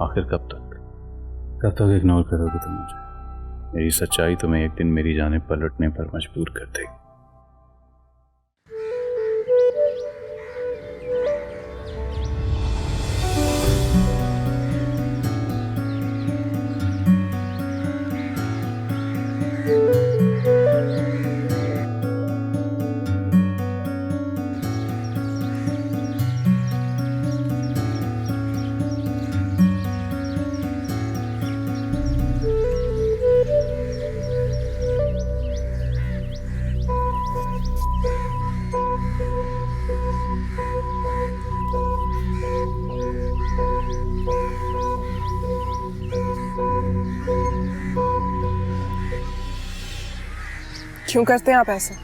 आखिर कब तक इग्नोर करोगे तुम मुझे? मेरी सच्चाई तुम्हें एक दिन मेरी जानिब पलटने पर मजबूर कर देगी। क्यों करते हैं आप ऐसा?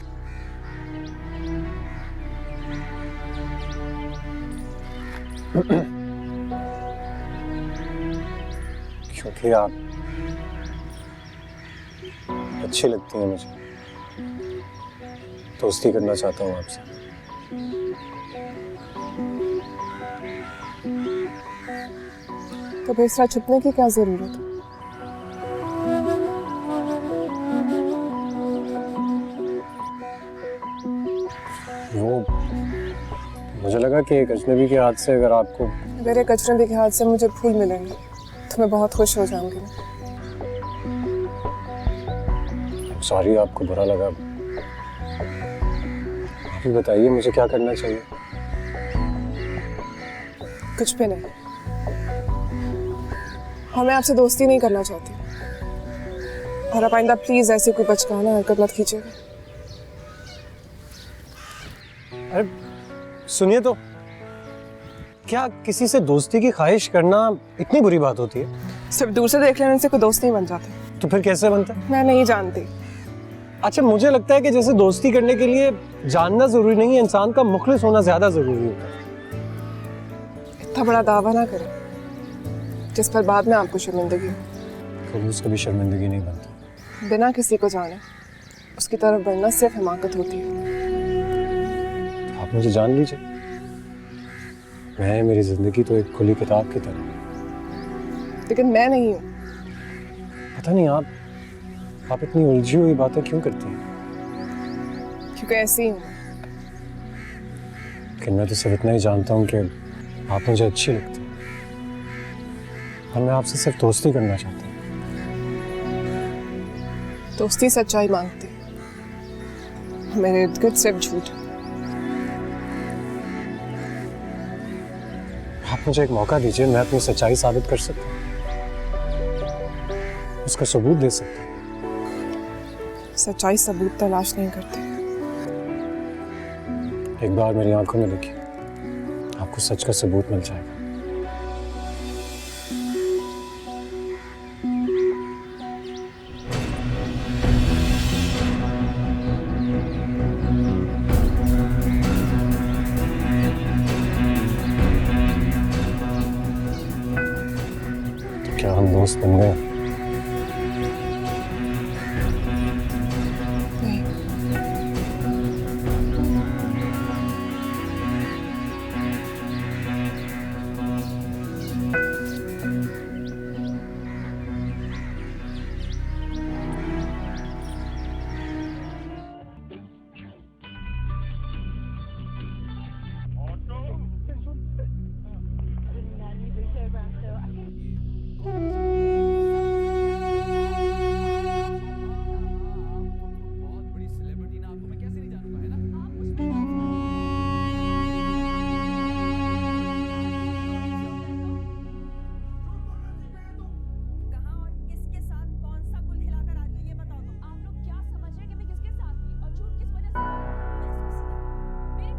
क्योंकि आप अच्छी लगती हैं मुझे, दोस्ती करना चाहता हूँ आपसे। तो फिर इस तरह छुपने की क्या जरूरत है? वो मुझे लगा कि एक अजनबी के हाथ से अगर आपको अगर एक अजनबी के हाथ से मुझे फूल मिलेंगे तो मैं बहुत खुश हो जाऊंगी। सॉरी आपको बुरा लगा। आप ही बताइए मुझे क्या करना चाहिए? कुछ भी नहीं, और मैं आपसे दोस्ती नहीं करना चाहती। और आप आइंदा प्लीज ऐसी कोई बचकाना हरकत मत कीजिएगा। अरे सुनिए तो, क्या किसी से दोस्ती की ख्वाहिश करना इतनी बुरी बात होती है? सिर्फ दूर से देख लेने से कोई दोस्त नहीं बन जाता। तो फिर कैसे बनता है? मैं नहीं जानती। अच्छा, मुझे लगता है कि जैसे दोस्ती करने के लिए जानना जरूरी नहीं है, इंसान का मुखलिस होना ज्यादा जरूरी होता है। इतना बड़ा दावा ना करें जिस पर बाद में आपको शर्मिंदगी हो। कभी शर्मिंदगी नहीं बनती। बिना किसी को जाने उसकी तरफ बढ़ना सिर्फ हिमाकत होती है। आप मुझे जान लीजिए, मैं मेरी जिंदगी तो एक खुली किताब की तरह। लेकिन मैं नहीं हूँ। पता नहीं आप इतनी उलझी हुई बातें क्यों करती हैं? क्योंकि ऐसी ही हूँ। लेकिन मैं तो सिर्फ इतना ही जानता हूँ कि आप मुझे अच्छी लगती हैं और मैं आपसे सिर्फ दोस्ती करना चाहता हूँ। दोस्ती सच्चाई मांगती है, मेरे इर्द गिर्द सिर्फ झूठ। आप मुझे एक मौका दीजिए, मैं अपनी सच्चाई साबित कर सकता हूँ, उसका सबूत दे सकता हूँ। सच्चाई सबूत तलाश नहीं करते। एक बार मेरी आंखों में देखिए, आपको सच का सबूत मिल जाएगा। तो क्या हम दोस्त बन गए? नहीं,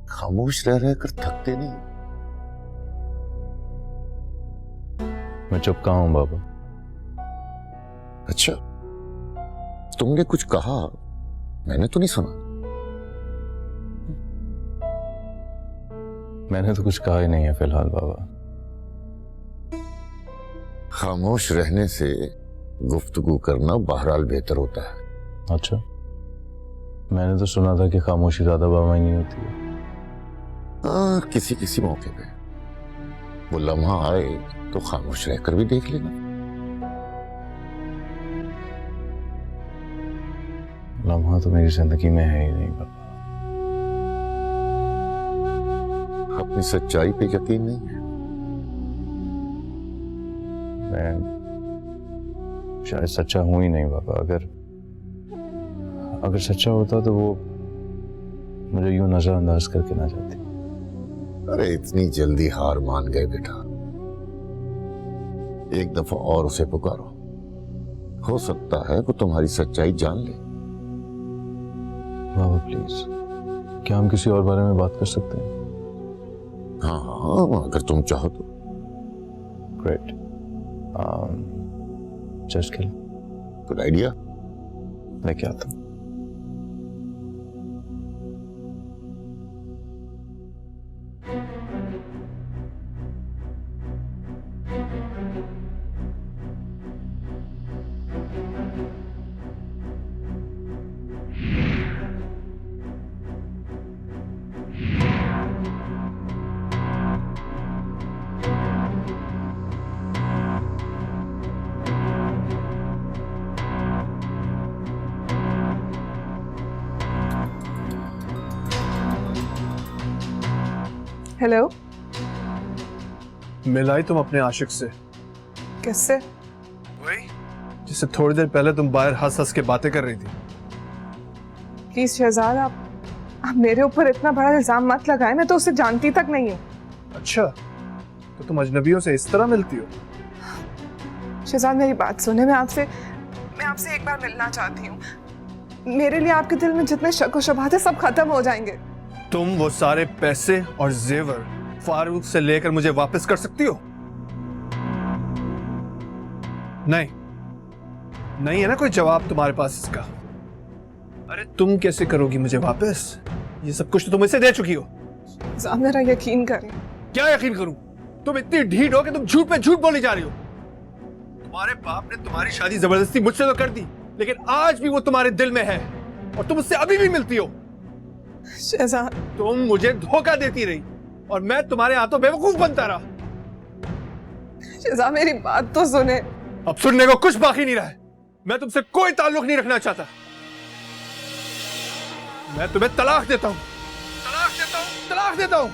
खामोश रह रहकर थकते नहीं? मैं चुप कहाँ हूं बाबा? अच्छा, तुमने कुछ कहा? मैंने तो नहीं सुना। मैंने तो कुछ कहा ही नहीं है फिलहाल बाबा। खामोश रहने से गुफ्तगू करना बहरहाल बेहतर होता है। अच्छा, मैंने तो सुना था कि खामोशी ज्यादा बामायनी होती है। हाँ, किसी किसी मौके पे वो लम्हा आए तो खामोश रहकर भी देख लेना। लम्हा तो मेरी जिंदगी में है ही नहीं पापा। अपनी सच्चाई पे यकीन नहीं है? मैं शायद सच्चा हूं ही नहीं पापा। अगर सच्चा होता तो वो मुझे यूं नजरअंदाज करके ना जाती। अरे इतनी जल्दी हार मान गए बेटा, एक दफा और उसे पुकारो, हो सकता है वो तुम्हारी सच्चाई जान ले। बाबा प्लीज, क्या हम किसी और बारे में बात कर सकते हैं? हाँ हाँ, अगर तुम चाहो तो। ग्रेट, चेस खेल। Good idea. लेके आता हूँ। हेलो, मिलाई तुम अपने आशिक से? किससे? वही जिससे थोड़ी देर पहले तुम बाहर हंस हंस के बातें कर रही थी। प्लीज शहजाद, आप मेरे ऊपर इतना बड़ा इल्जाम मत लगाएं। मैं तो उसे जानती तक नहीं हूँ। अच्छा, तो तुम अजनबियों से इस तरह मिलती हो? शहजाद मेरी बात सुने, मैं आपसे एक बार मिलना चाहती हूँ। मेरे लिए आपके दिल में जितने शक व शुबहात है सब खत्म हो जाएंगे। तुम वो सारे पैसे और जेवर फारूक से लेकर मुझे वापस कर सकती हो? नहीं है ना कोई जवाब तुम्हारे पास इसका? अरे तुम कैसे करोगी मुझे वापस? ये सब कुछ तो तुम इसे दे चुकी हो। साहब मेरा यकीन करें। क्या यकीन करूं? तुम इतनी ढीठ हो कि तुम झूठ पे झूठ बोली जा रही हो। तुम्हारे बाप ने तुम्हारी शादी जबरदस्ती मुझसे तो कर दी, लेकिन आज भी वो तुम्हारे दिल में है और तुम उससे अभी भी मिलती हो। शहजाद, तुम मुझे धोखा देती रही और मैं तुम्हारे हाथों बेवकूफ बनता रहा। शहजाद मेरी बात तो सुने। अब सुनने को कुछ बाकी नहीं रहा है। मैं तुमसे कोई ताल्लुक नहीं रखना चाहता। मैं तुम्हें तलाक देता हूं, तलाक देता हूं, तलाक देता हूं।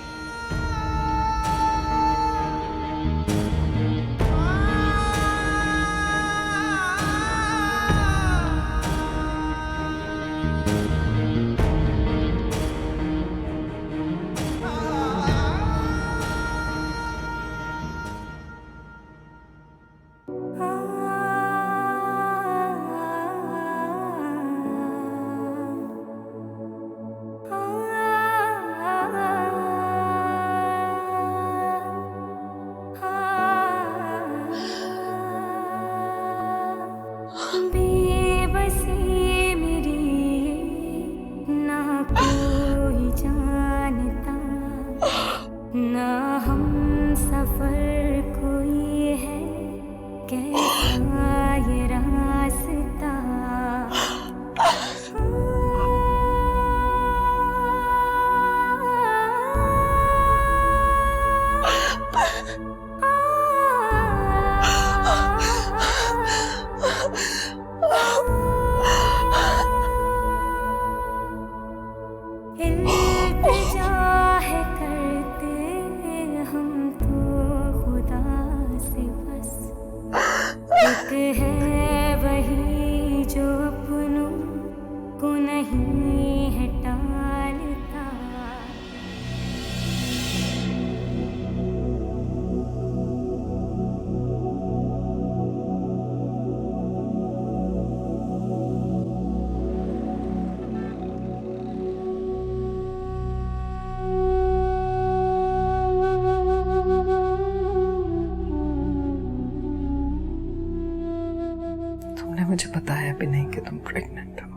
मुझे बताया भी नहीं कि तुम प्रेग्नेंट हो।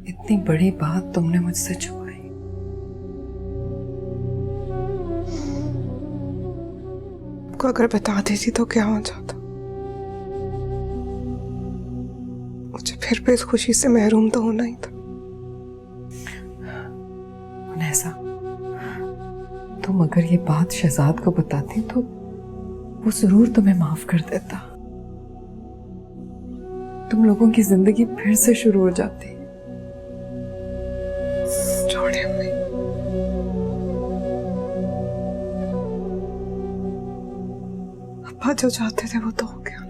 इतनी बड़ी बात तुमने मुझसे छुपाई। आपको अगर बता देती तो क्या हो जाता। मुझे फिर भी इस खुशी से महरूम तो होना ही था। ऐसा तुम अगर ये बात शहजाद को बताती तो वो जरूर तुम्हें माफ कर देता। तुम लोगों की जिंदगी फिर से शुरू हो जाती। छोड़े अम्मी, अब्बा जो चाहते थे वो तो हो गया ना।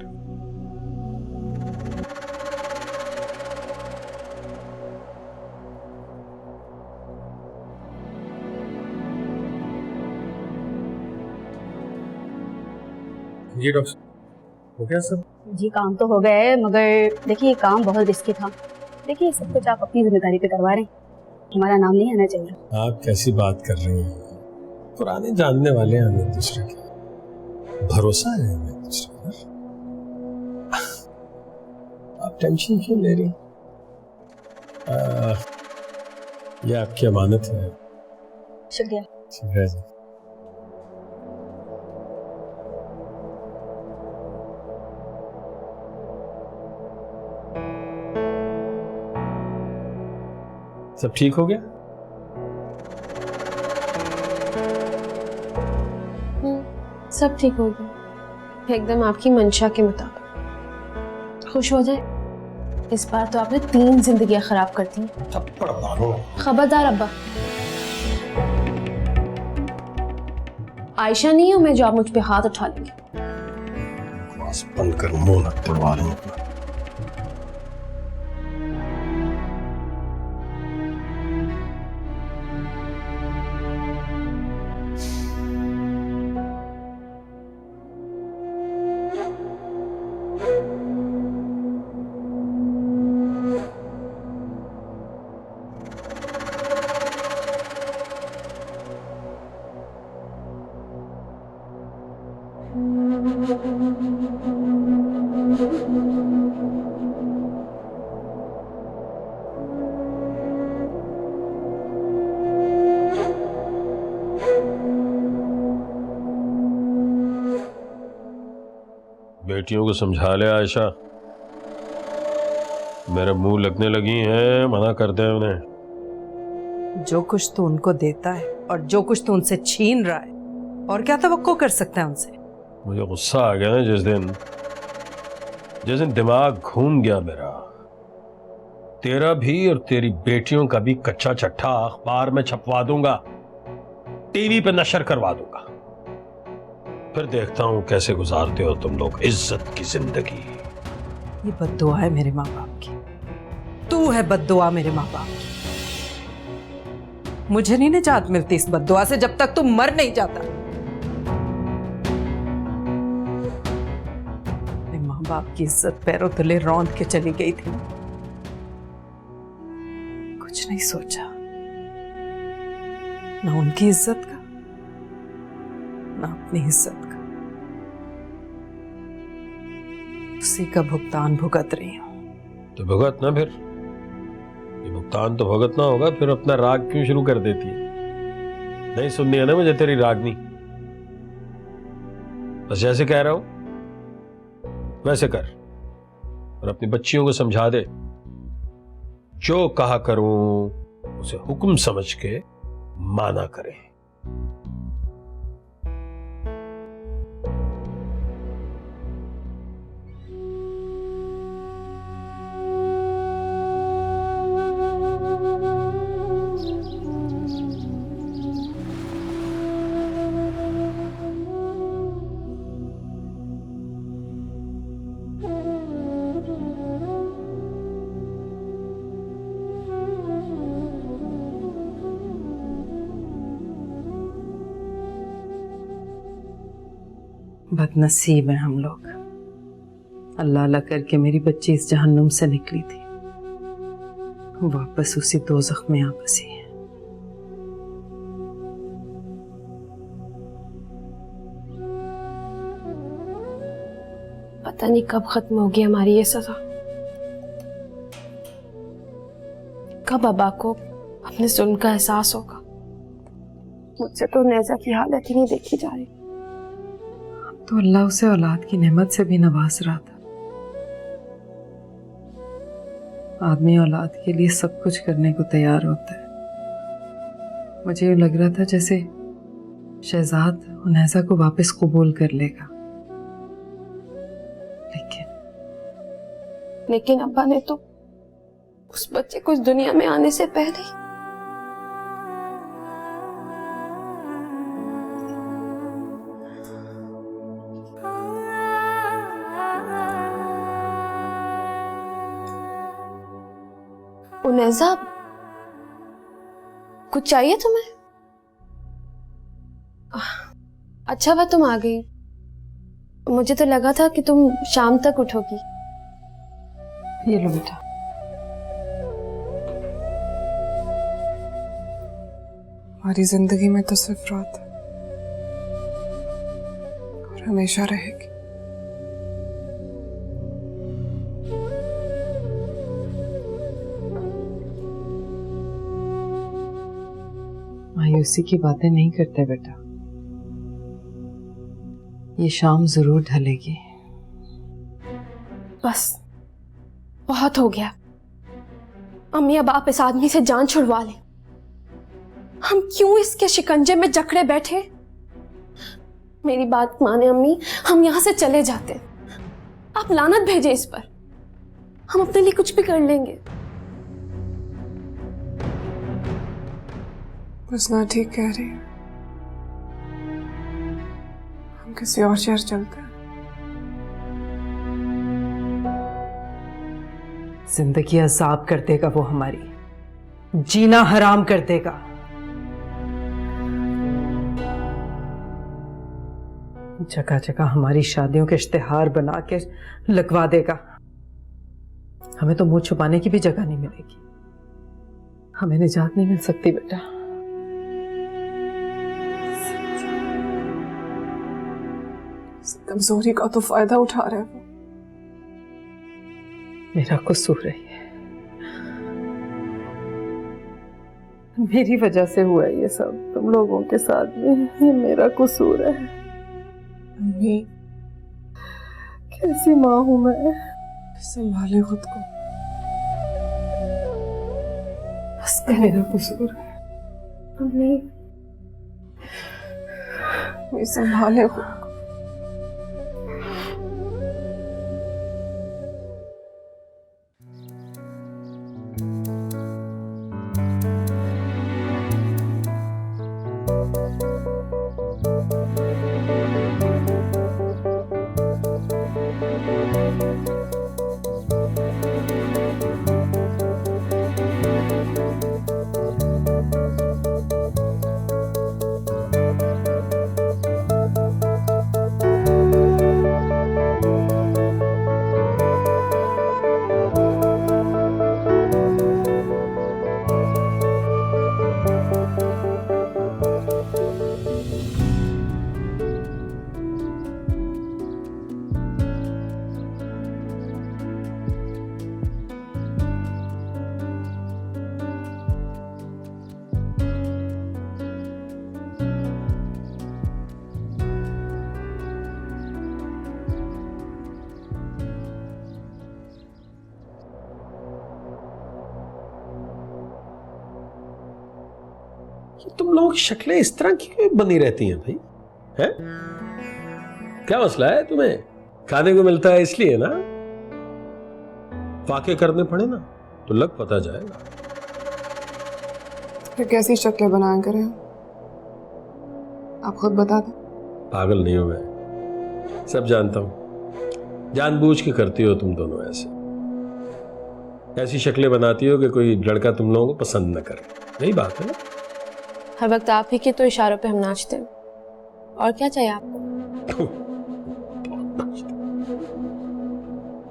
जी डॉक्टर हो गया सब? जी काम तो हो गया है, मगर देखिए ये काम बहुत रिस्की था। देखिए सब कुछ आप अपनी जिम्मेदारी पे करवा रहे हैं, हमारा नाम नहीं आना चाहिए। आप कैसी बात कर रही हैं? पुराने जानने वाले हैं हम एक दूसरे के, भरोसा है हमें एक दूसरे पर। आप टेंशन क्यों ले रही? ये आपकी अमानत है। शुक्रिया। ठीक है जी। सब ठीक हो गया? सब ठीक हो गया, एकदम आपकी मंशा के मुताबिक। खुश हो जाए, इस बार तो आपने 3 जिंदगियां खराब कर दी। खबरदार अब्बा, आयशा नहीं हूं मैं जो आप मुझ पे हाथ उठा लेंगे। बस बंद कर, मुंह मत तोड़वा रही अपना। बेटियों को समझा ले आयशा, मेरे मुंह लगने लगी हैं, मना कर दे उन्हें। जो कुछ तू उनको देता है और जो कुछ तू उनसे छीन रहा है, और क्या तवक्को कर सकता है उनसे? मुझे गुस्सा आ गया ना जिस दिन दिमाग घूम गया मेरा। तेरा भी और तेरी बेटियों का भी कच्चा चट्ठा अखबार में छपवा दूंगा, टीवी पे नशर करवा दूंगा, फिर देखता हूं कैसे गुजारते हो तुम लोग इज्जत की जिंदगी। ये बद्दुआ है मेरे माँ बाप की, तू है बद्दुआ मेरे माँ बाप की। मुझे नहीं निजात मिलती इस बद्दुआ से जब तक तू मर नहीं जाता। मेरे माँ बाप की इज्जत पैरों तले रौंद के चली गई थी, कुछ नहीं सोचा, ना उनकी इज्जत का ना अपनी इज्जत का। उसी का भुगतान भुगत रही हूं। तो भुगत ना, फिर ये भुगतान तो भुगतना होगा, फिर अपना राग क्यों शुरू कर देती है? नहीं सुननी है ना मुझे तेरी रागनी। बस जैसे कह रहा हूं वैसे कर, और अपनी बच्चियों को समझा दे, जो कहा करूं उसे हुक्म समझ के माना करे। बदनसीब है हम लोग। अल्लाह अल्लाह करके मेरी बच्ची इस जहन्नुम से निकली थी, वापस उसी दोज़ख में आ बसी है। पता नहीं कब खत्म होगी हमारी ये सजा, कब अब्बा को अपने जुल्म का एहसास होगा। मुझसे तो नेजा की हालत ही नहीं देखी जा रही। तो अल्लाह उसे औलाद की नेमत से भी नवाज रहा था। आदमी औलाद के लिए सब कुछ करने को तैयार होता है। मुझे यूं लग रहा था जैसे शहजाद उनैसा को वापस कबूल कर लेगा, लेकिन अब्बा ने तो उस बच्चे को इस दुनिया में आने से पहले उनैसा, कुछ चाहिए तुम्हें? अच्छा हुआ तुम आ गई, मुझे तो लगा था कि तुम शाम तक उठोगी। ये लो बेटा। हमारी जिंदगी में तो सिर्फ रात है और हमेशा रहेगी। मायूसी की बातें नहीं करते बेटा, ये शाम जरूर ढलेगी। बस बहुत हो गया। अम्मी अब आप इस आदमी से जान छुड़वा लें। हम क्यों इसके शिकंजे में जकड़े बैठे? मेरी बात माने अम्मी, हम यहां से चले जाते। आप लानत भेजे इस पर, हम अपने लिए कुछ भी कर लेंगे। हुस्ना ठीक कह रही है, हम किसी और शहर चलते हैं। जिंदगी अजाब कर देगा वो हमारी, जीना हराम कर देगा। जगह जगह हमारी शादियों के इश्तिहार बना के लगवा देगा। हमें तो मुंह छुपाने की भी जगह नहीं मिलेगी। हमें निजात नहीं मिल सकती बेटा। कमजोरी का तो फायदा उठा रहे हैं। मेरा कसूर है ये, मेरी वजह से हुआ है ये सब तुम लोगों के साथ में। ये मेरा कसूर है। अम्मी, कैसी माँ हूं मैं। संभाले खुद को। बस मेरा कसूर है। अम्मी, अम्मी संभाले खुद को। तुम लोगों की शक्लें इस तरह की क्यों बनी रहती हैं भाई? हैं? क्या मसला है तुम्हें? खाने को मिलता है इसलिए ना? वाक़े करने पड़े ना तो लग पता जाएगा। फिर कैसी शक्लें बनाया करें? आप खुद बता दें। पागल नहीं हो मैं, सब जानता हूं। जानबूझ के करती हो तुम दोनों ऐसी शक्लें बनाती हो कि कोई लड़का तुम लोगों को पसंद न करे। यही बात है ना? हर वक्त आप ही के तो इशारों पे हम नाचते हैं। और क्या चाहिए आपको?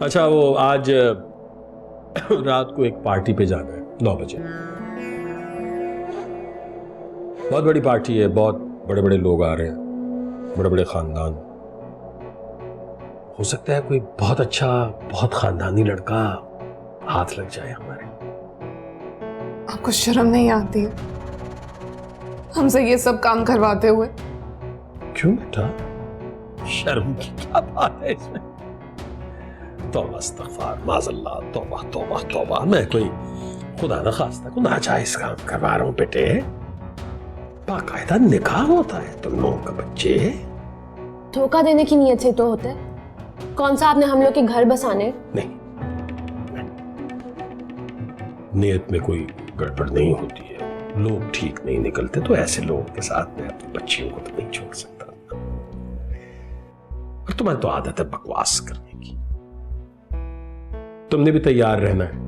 अच्छा, वो आज रात को एक पार्टी पे जाना है 9 बजे। बहुत बड़ी पार्टी है, बहुत बड़े बड़े लोग आ रहे हैं, बड़े बड़े खानदान। हो सकता है कोई बहुत अच्छा, बहुत खानदानी लड़का हाथ लग जाए हमारे। आपको शर्म नहीं आती है हमसे ये सब काम करवाते हुए? क्यों बेटा, शर्म की क्या बात है इसमें? तौबा इस्तग़फ़ार माज़अल्लाह, तौबा तौबा तौबा। मैं कोई खुदा न खास्ता को नाजायज काम करवा रहा हूँ बेटे? बाकायदा निकाह होता है तुम लोगों का बच्चे। धोखा देने की नीयत से तो होता है। कौन सा आपने हम लोग के घर बसाने? नहीं, नियत में कोई गड़बड़ नहीं होती है। लोग ठीक नहीं निकलते तो ऐसे लोगों के साथ मैं अपनी बच्चियों को तो नहीं छोड़ सकता। और तुम्हारी तो आदत है बकवास करने की। तुमने भी तैयार रहना है।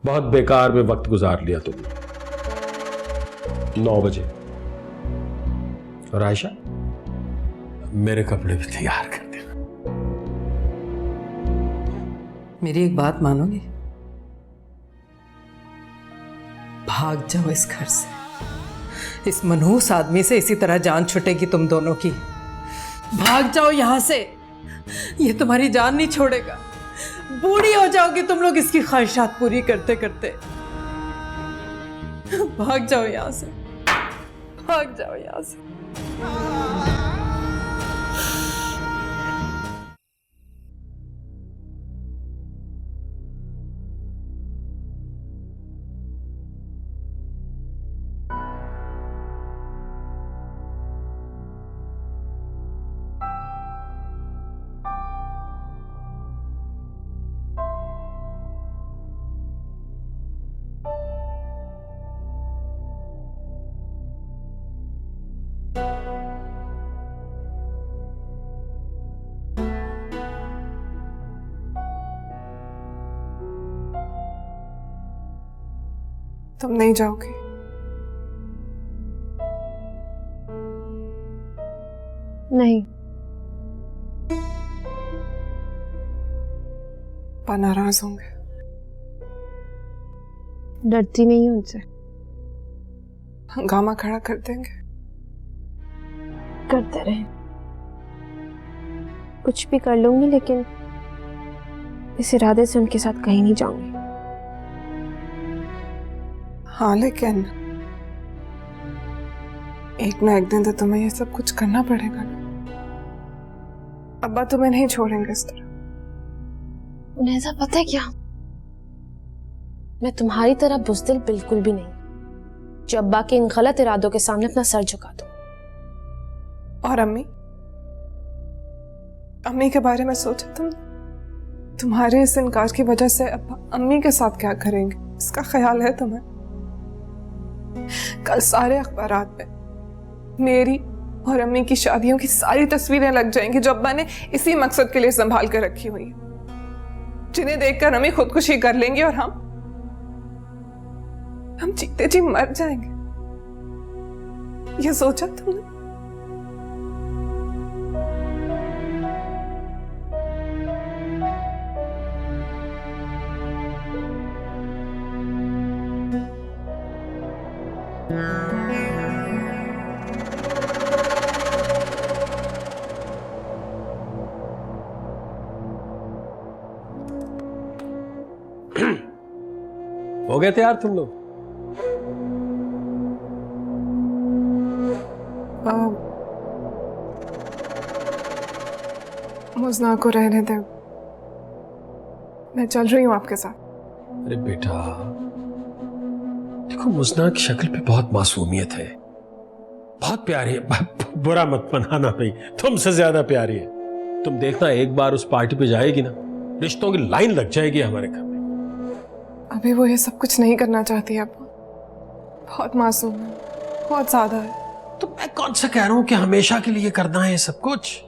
बहुत बेकार में वक्त गुजार लिया तुमने। 9 बजे। और आयशा, मेरे कपड़े भी तैयार कर देना। मेरी एक बात मानोगे? भाग जाओ इस घर से। इस मनहूस आदमी से इसी तरह जान छुटेगी तुम दोनों की। भाग जाओ यहां से। ये तुम्हारी जान नहीं छोड़ेगा। बूढ़ी हो जाओगी तुम लोग इसकी ख्वाहिशात पूरी करते करते। भाग जाओ यहां से, भाग जाओ यहां से। तुम नहीं जाओगे? नहीं। पापा नाराज होंगे। डरती नहीं हूं उनसे। हंगामा खड़ा कर देंगे। करते रहे, कुछ भी कर लूंगी, लेकिन इस इरादे से उनके साथ कहीं नहीं जाऊंगी। हाँ, लेकिन एक ना एक दिन तो तुम्हें ये सब कुछ करना पड़ेगा ना। अब्बा तुम्हें नहीं छोड़ेंगे इस तरह। उन्हें ऐसा पता है क्या, मैं तुम्हारी तरह बुज़दिल बिल्कुल भी नहीं, जो अब्बा के इन गलत इरादों के सामने अपना सर झुका दो। और अम्मी के बारे में सोचा तुमने? तुम्हारे इस इनकार की वजह से अब्बा अम्मी के साथ क्या करेंगे, इसका ख्याल है तुम्हें? कल सारे अखबारात में मेरी और अम्मी की शादियों की सारी तस्वीरें लग जाएंगी, जो अब्बा ने इसी मकसद के लिए संभाल कर रखी हुई है, जिन्हें देखकर अम्मी खुदकुशी कर लेंगी और हम जीते जी मर जाएंगे। ये सोचा तुमने? हो गए तैयार तुम लोग? मुज़ना को रहने दे, मैं चल रही हूँ आपके साथ। अरे बेटा देखो, मुज़ना की शक्ल पे बहुत मासूमियत है, बहुत प्यारी है। बुरा मत मनाना भाई, तुमसे ज्यादा प्यारी है। तुम देखना एक बार उस पार्टी पे जाएगी ना, रिश्तों की लाइन लग जाएगी हमारे घर में। अभी वो ये सब कुछ नहीं करना चाहती अब। बहुत मासूम है, बहुत ज्यादा है। तो मैं कौन सा कह रहा हूं कि हमेशा के लिए करना है सब कुछ।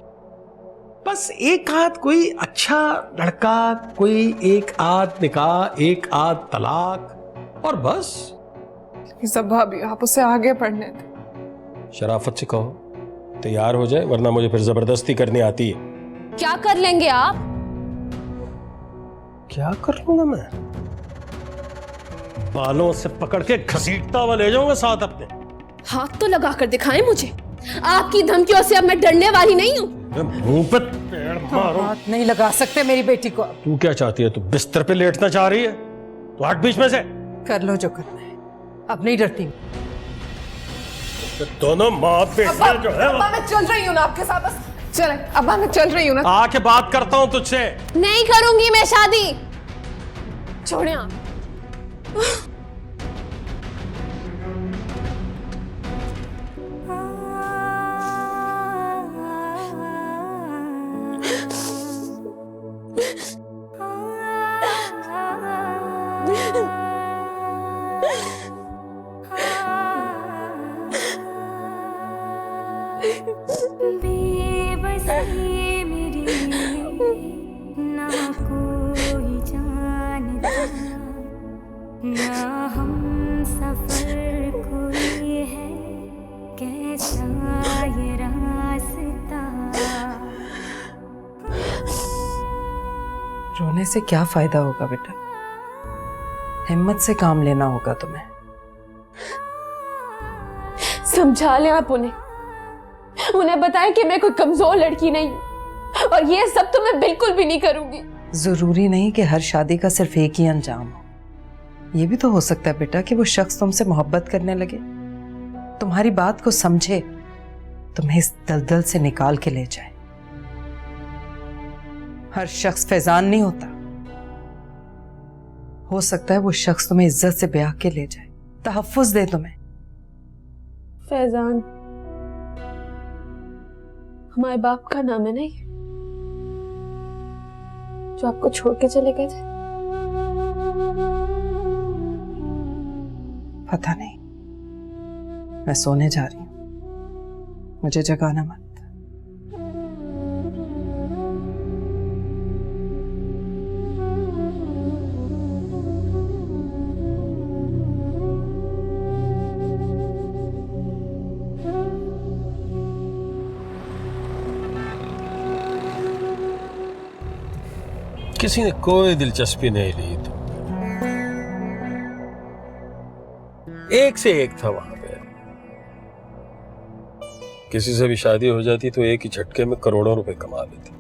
बस एक आध कोई अच्छा लड़का, कोई एक आध निकाह, एक आध तलाक, और बस। सब भाभी आप उसे आगे पढ़ने दे। शराफत से कहो तैयार हो जाए, वरना मुझे फिर जबरदस्ती करनी आती है। क्या कर लेंगे आप? क्या कर लूंगा मैं? बालों से पकड़ के घसीटता हुआ ले जाऊंगा साथ अपने। हाथ तो लगा कर दिखाएं मुझे। आपकी धमकियों से अब मैं डरने वाली नहीं हूँ। मुंह पे पेड़ मारो। हाथ नहीं लगा सकते मेरी बेटी को। तू क्या चाहती है? तू बिस्तर पे लेटना चाह रही है? तो हट बीच में से। कर लो जो करना है, अब नहीं डरती। दोनों माँ बेटे जो है अब्बा मैं चल रही हूँ ना आपके साथ, बस चले अब्बा मैं चल रही हूँ ना। आके बात करता हूँ तुझसे। नहीं करूंगी मैं शादी, छोड़े आप। बेबसी मेरी ना कोई जानता, ना हम सफर कोई है, कैसा ये रास्ता। रोने से क्या फायदा होगा बेटा, हिम्मत से काम लेना होगा तुम्हें। समझा ले आप उन्हें बताएं कि मैं कोई कमजोर लड़की नहीं हूं, और ये सब तो मैं बिल्कुल भी नहीं करूंगी। जरूरी नहीं कि हर शादी का सिर्फ एक ही अंजाम हो। ये भी तो हो सकता है बेटा कि वो शख्स तुमसे मोहब्बत करने लगे, तुम्हारी बात को समझे, तुम्हें इस दलदल से निकाल के ले जाए। हर शख्स फैजान नहीं होता, हो सकता है वो शख्स तुम्हें इज्जत से ब्याह के ले जाए, तहफ्फुज दे तुम्हें। फैजान हमारे बाप का नाम है नहीं, जो आपको छोड़ के चले गए थे। पता नहीं, मैं सोने जा रही हूं, मुझे जगाना मत। किसी ने कोई दिलचस्पी नहीं ली तो एक से एक था वहां पे। किसी से भी शादी हो जाती तो एक ही झटके में करोड़ों रुपए कमा लेती।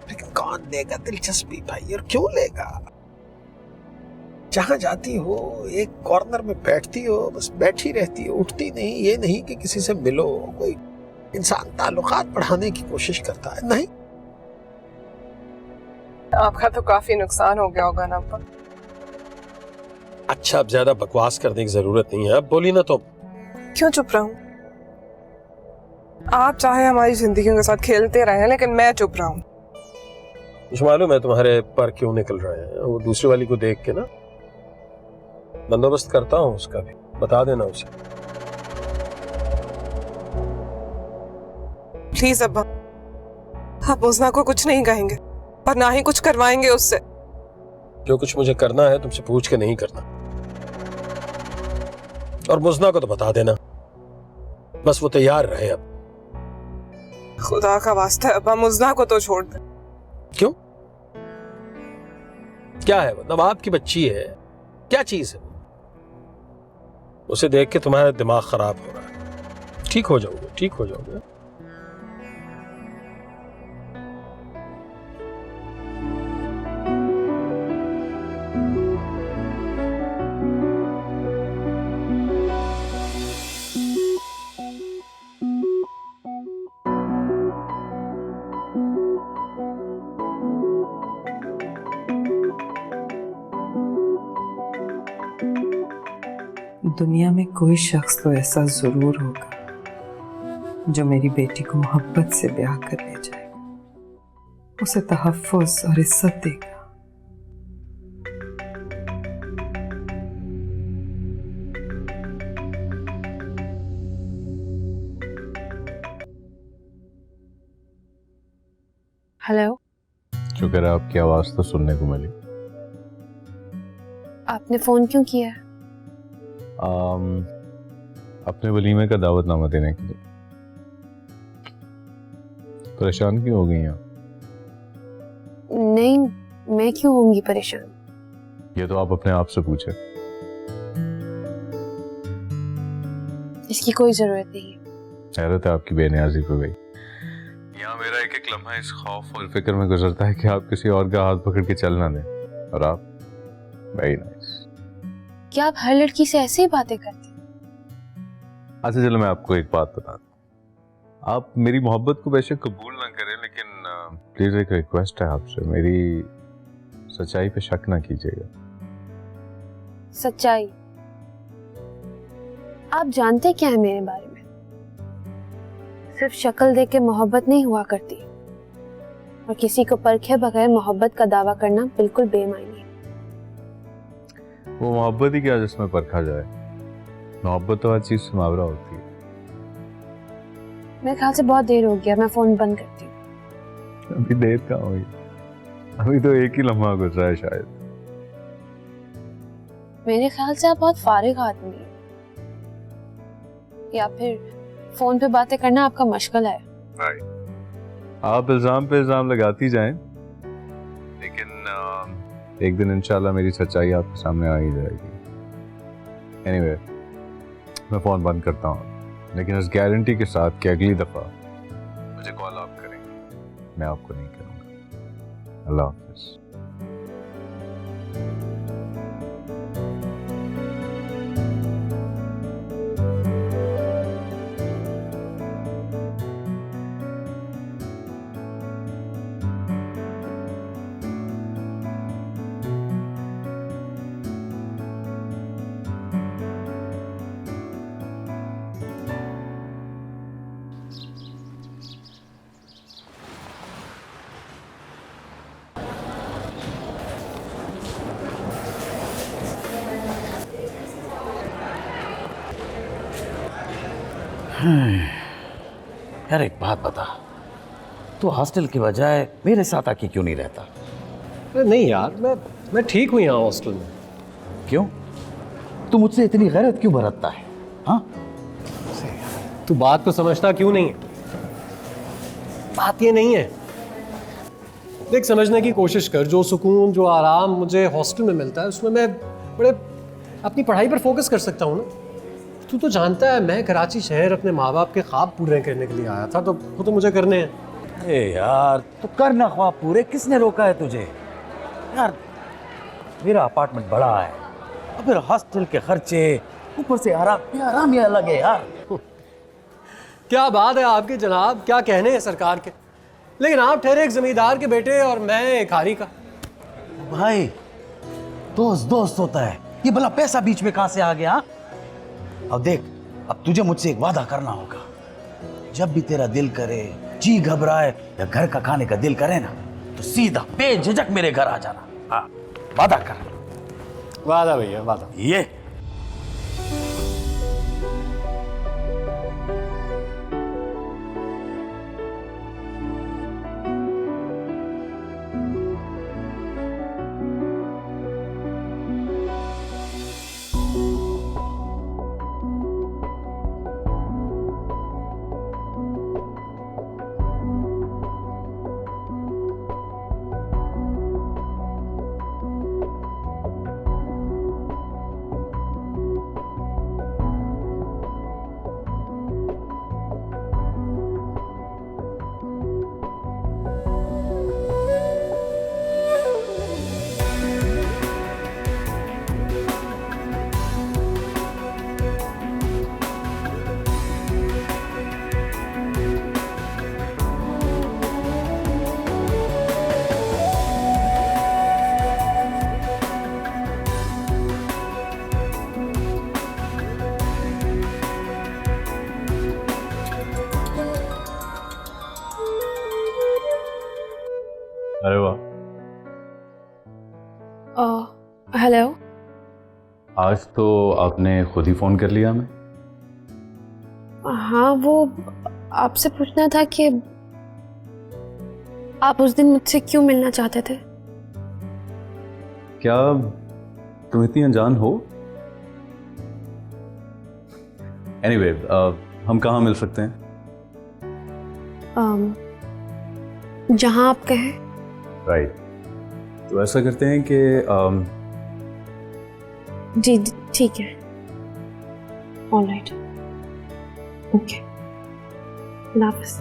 लेकिन कौन लेगा दिलचस्पी भाई, और क्यों लेगा? जहां जाती हो एक कॉर्नर में बैठती हो, बस बैठी रहती हो, उठती नहीं। ये नहीं कि किसी से मिलो, कोई इंसान ताल्लुकात बढ़ाने की कोशिश करता है, नहीं। आपका तो काफी नुकसान हो गया होगा ना अब्बा। अच्छा अब ज्यादा बकवास करने की जरूरत नहीं है, अब बोली ना तो। क्यों चुप रहूं? आप चाहे हमारी जिंदगियों के साथ खेलते रहे, लेकिन मैं चुप रहूं। मुझे मालूम है तुम्हारे पर क्यों निकल रहे हैं। वो दूसरी वाली को देख के ना बंदोबस्त करता हूं उसका भी, बता देना उसे। प्लीज अब्बा, आप उजना को कुछ नहीं कहेंगे और ना ही कुछ करवाएंगे उससे। जो कुछ मुझे करना है तुमसे पूछ के नहीं करना, और मुजना को तो बता देना, बस वो तैयार रहे। अब खुदा का वास्ता है अब्बा, मुजना को तो छोड़ दे। क्यों? क्या है वो? नवाब की बच्ची है, क्या चीज है? उसे देख के तुम्हारा दिमाग खराब हो रहा है। ठीक हो जाओगे, ठीक हो जाओगे। दुनिया में कोई शख्स तो ऐसा जरूर होगा जो मेरी बेटी को मोहब्बत से ब्याह कर ले जाएगा, उसे तहफ्फुज और इज्जत देगा। हेलो, शुक्र है आपकी आवाज तो सुनने को मिली। आपने फोन क्यों किया? अपने वलीमे का दावतनामा देने के लिए। परेशान क्यों हो गई आप? नहीं, मैं क्यों होंगी परेशान? ये तो आप अपने आप से पूछे। इसकी कोई जरूरत नहीं है। हैरत है आपकी बेनियाजी पे भाई। यहाँ मेरा एक एक लम्हा इस खौफ और फिक्र में गुजरता है कि आप किसी और का हाथ पकड़ के चल ना दें, और आप वेरी नाइस। क्या आप हर लड़की से ऐसे ही बातें करते हैं? अच्छा चलो मैं आपको एक बात बताता हूँ। आप मेरी मोहब्बत को बेशक कबूल ना करें, लेकिन प्लीज एक रिक्वेस्ट है आपसे, मेरी सच्चाई पे शक ना कीजिएगा। सच्चाई? आप जानते क्या है मेरे बारे में? सिर्फ शक्ल देख के मोहब्बत नहीं हुआ करती, और किसी को परखे बगैर मोहब्बत का दावा करना बिल्कुल बेमानी है। वो मोहब्बत ही क्या जिसमें परखा जाए, मोहब्बत तो हर चीज से मावरा होती है। मेरे ख्याल से बहुत देर हो गया, मैं फोन बंद करती हूँ। अभी देर कहाँ हुई, अभी तो एक ही लम्हा गुजरा है शायद। मेरे ख्याल से आप बहुत फारिग आदमी हैं, या फिर फोन पे बातें करना आपका मशगल है। आप इल्जाम पे इल्जाम लगाती जाएं, लेकिन एक दिन इंशाल्लाह मेरी सच्चाई आपके सामने आ ही जाएगी। एनीवे, मैं फोन बंद करता हूँ, लेकिन इस गारंटी के साथ कि अगली दफा मुझे कॉल आप करेंगे, मैं आपको नहीं करूँगा। अल्लाह हाफिज। यार एक बात बता, तू हॉस्टल की बजाय मेरे साथ आके क्यों नहीं रहता? अरे नहीं यार, मैं ठीक हूँ यहाँ हॉस्टल में। क्यों? तू मुझसे इतनी गैरत क्यों बरतता है? हाँ, तू बात को समझता क्यों नहीं है? बात ये नहीं है, देख समझने की कोशिश कर। जो सुकून, जो आराम मुझे हॉस्टल में मिलता है, उसमें मैं बड़े अपनी पढ़ाई पर फोकस कर सकता हूँ ना। तू तो जानता है मैं कराची शहर अपने माँ बाप के ख्वाब पूरे करने के लिए आया था, तो वो तो मुझे करने हैं। अरे यार, तो करना ख्वाब पूरे, किसने रोका है तुझे? यार मेरा अपार्टमेंट बड़ा है और फिर हॉस्टल के खर्चे, ऊपर से आराम ही अलग है यार। क्या बात है आपकी जनाब, क्या कहने हैं सरकार के। लेकिन आप ठहरे एक जमींदार के बेटे और मैं एक हारी का। भाई दोस्त होता है, ये भला पैसा बीच में कहां से आ गया? अब देख, अब तुझे मुझसे एक वादा करना होगा। जब भी तेरा दिल करे, जी घबराए या घर का खाने का दिल करे ना, तो सीधा बेझिझक मेरे घर आ जाना। हाँ, वादा कर। वादा भैया, वादा। ये अरे वाह, हेलो। आज तो आपने खुद ही फोन कर लिया हमें। हाँ, वो आपसे पूछना था कि आप उस दिन मुझसे क्यों मिलना चाहते थे। क्या तुम इतनी अनजान हो? एनीवे, हम कहाँ मिल सकते हैं? जहाँ आप कहें। राइट, तो ऐसा करते हैं कि जी ठीक है, ऑलराइट, ओके, अल्लाह हाफ़िज़।